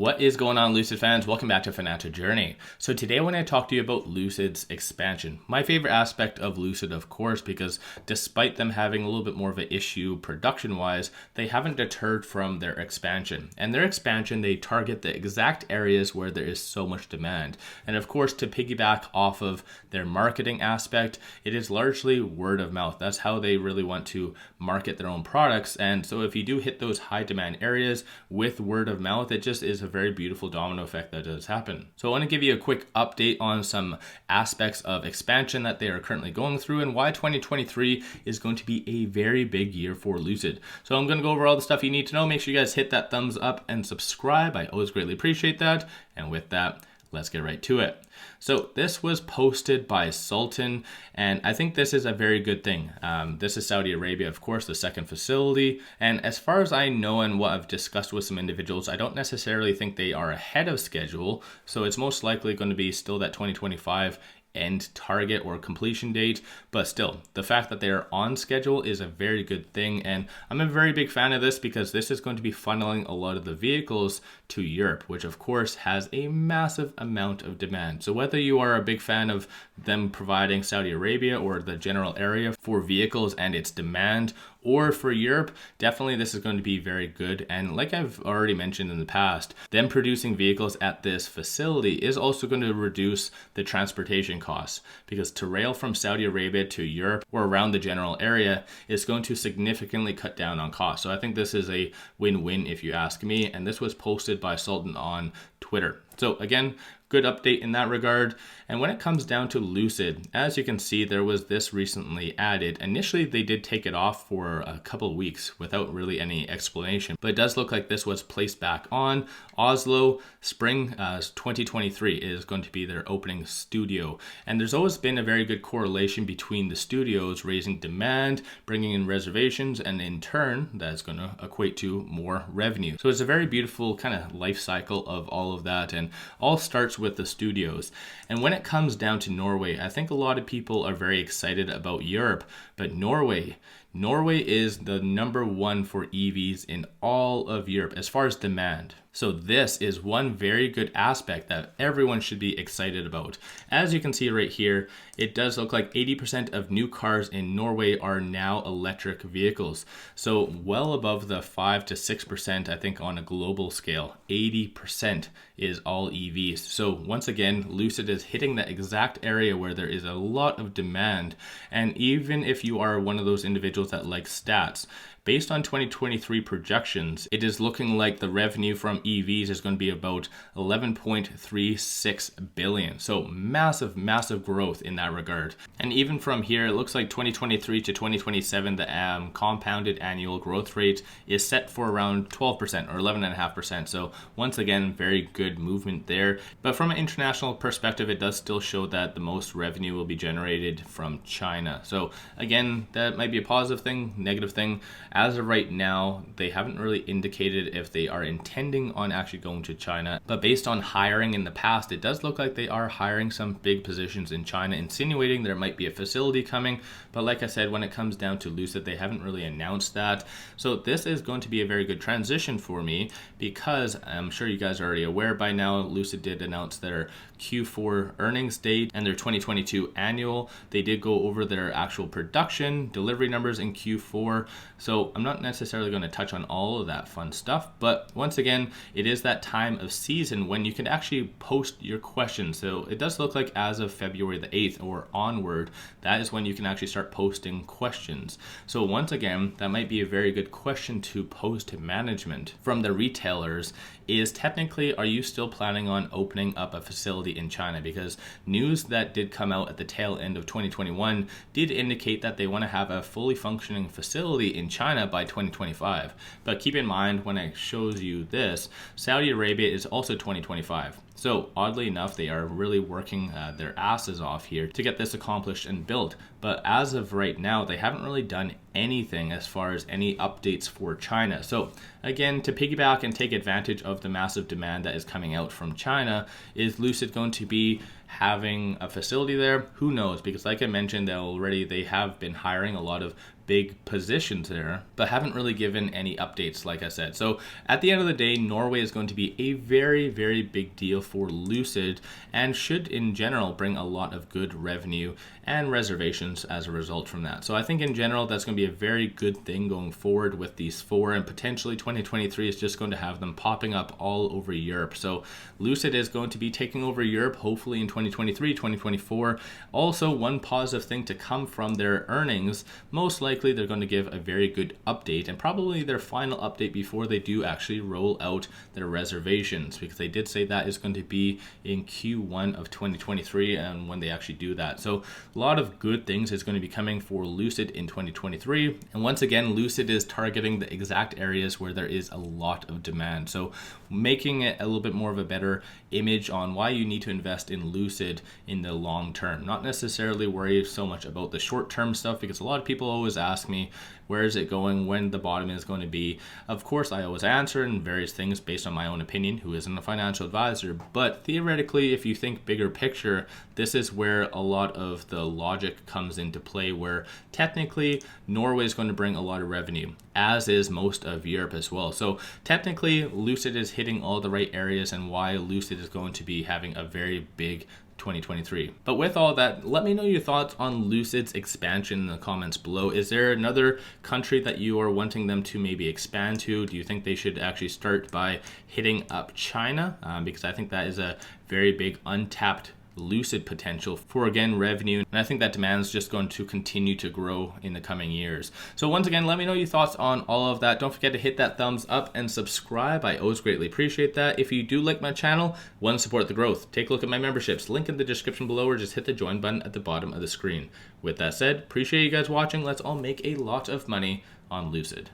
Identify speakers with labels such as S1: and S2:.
S1: What is going on, Lucid fans? Welcome back to Financial Journey. So today I want to talk to you about Lucid's expansion. My favorite aspect of Lucid, of course, because despite them having a little bit more of an issue production-wise, they haven't deterred from their expansion. And their expansion, they target the exact areas where there is so much demand. And of course, to piggyback off of their marketing aspect, it is largely word of mouth. That's how they really want to market their own products. And so if you do hit those high demand areas with word of mouth, it just is a very beautiful domino effect that does happen. So I want to give you a quick update on some aspects of expansion that they are currently going through and why 2023 is going to be a very big year for Lucid. So I'm going to go over all the stuff you need to know. Make sure you guys hit that thumbs up and subscribe. I always greatly appreciate that. And with that, let's get right to it. So this was posted by Sultan, and I think this is a very good thing. This is Saudi Arabia, of course, the second facility. And as far as I know and what I've discussed with some individuals, I don't necessarily think they are ahead of schedule. So it's most likely going to be still that 2025 end target or completion date, but still the fact that they are on schedule is a very good thing. And I'm a very big fan of this because this is going to be funneling a lot of the vehicles to Europe, which of course has a massive amount of demand. So whether you are a big fan of them providing Saudi Arabia or the general area for vehicles and its demand, or for Europe, definitely this is going to be very good. And like I've already mentioned in the past, them producing vehicles at this facility is also going to reduce the transportation costs, because to rail from Saudi Arabia to Europe or around the general area is going to significantly cut down on costs. So I think this is a win-win if you ask me. And this was posted by Sultan on Twitter. So again, good update in that regard. And when it comes down to Lucid, as you can see, there was this recently added. Initially, they did take it off for a couple of weeks without really any explanation, but it does look like this was placed back on. Oslo, spring 2023 is going to be their opening studio. And there's always been a very good correlation between the studios raising demand, bringing in reservations, and in turn, that's going to equate to more revenue. So it's a very beautiful kind of life cycle of all of that, and all starts with the studios. And when it comes down to Norway, I think a lot of people are very excited about Europe, but Norway is the number one for EVs in all of Europe as far as demand. So this is one very good aspect that everyone should be excited about. As you can see right here, it does look like 80% of new cars in Norway are now electric vehicles. So well above the 5 to 6%, I think on a global scale, 80% is all EVs. So once again, Lucid is hitting that exact area where there is a lot of demand. And even if you are one of those individuals that like stats, based on 2023 projections, it is looking like the revenue from EVs is going to be about 11.36 billion. So massive, massive growth in that regard. And even from here, it looks like 2023 to 2027, the compounded annual growth rate is set for around 12% or 11.5%. So once again, very good movement there. But from an international perspective, it does still show that the most revenue will be generated from China. So again, that might be a positive thing, negative thing. As of right now, they haven't really indicated if they are intending on actually going to China. But based on hiring in the past, it does look like they are hiring some big positions in China, insinuating there might be a facility coming. But like I said, when it comes down to Lucid, they haven't really announced that. So this is going to be a very good transition for me, because I'm sure you guys are already aware by now, Lucid did announce their Q4 earnings date and their 2022 annual. They did go over their actual production, delivery numbers in Q4. So I'm not necessarily going to touch on all of that fun stuff, but once again, it is that time of season when you can actually post your questions. So it does look like as of February the 8th or onward, that is when you can actually start posting questions. So once again, that might be a very good question to pose to management from the retailers is technically, are you still planning on opening up a facility in China? Because news that did come out at the tail end of 2021 did indicate that they want to have a fully functioning facility in China by 2025. But keep in mind, when it shows you this, Saudi Arabia is also 2025. So oddly enough, they are really working their asses off here to get this accomplished and built. But as of right now, they haven't really done anything as far as any updates for China. So again, to piggyback and take advantage of the massive demand that is coming out from China, is Lucid going to be having a facility there? Who knows? Because like I mentioned already, they have been hiring a lot of big positions there, but haven't really given any updates, like I said. So at the end of the day, Norway is going to be a very, very big deal for Lucid and should in general bring a lot of good revenue and reservations as a result from that. So I think in general, that's going to be a very good thing going forward with these four, and potentially 2023 is just going to have them popping up all over Europe. So Lucid is going to be taking over Europe, hopefully in 2023, 2024. Also, one positive thing to come from their earnings, most likely they're going to give a very good update, and probably their final update before they do actually roll out their reservations, because they did say that is going to be in Q1 of 2023 and when they actually do that. So a lot of good things is going to be coming for Lucid in 2023. And once again, Lucid is targeting the exact areas where there is a lot of demand. So making it a little bit more of a better image on why you need to invest in Lucid in the long term, not necessarily worry so much about the short term stuff, because a lot of people always ask me, where is it going, when the bottom is going to be? Of course, I always answer in various things based on my own opinion, who isn't a financial advisor. But theoretically, if you think bigger picture, this is where a lot of the logic comes into play, where technically Norway is going to bring a lot of revenue, as is most of Europe as well. So technically, Lucid is hitting all the right areas, and why Lucid is going to be having a very big 2023. But with all that, let me know your thoughts on Lucid's expansion in the comments below. Is there another country that you are wanting them to maybe expand to? Do you think they should actually start by hitting up China? Because I think that is a very big untapped Lucid potential for, again, revenue, and I think that demand is just going to continue to grow in the coming years. So once again, let me know your thoughts on all of that. Don't forget to hit that thumbs up and subscribe. I always greatly appreciate that. If you do like my channel, want to support the growth, take a look at my memberships, link in the description below, or just hit the join button at the bottom of the screen. With that said, appreciate you guys watching. Let's all make a lot of money on Lucid.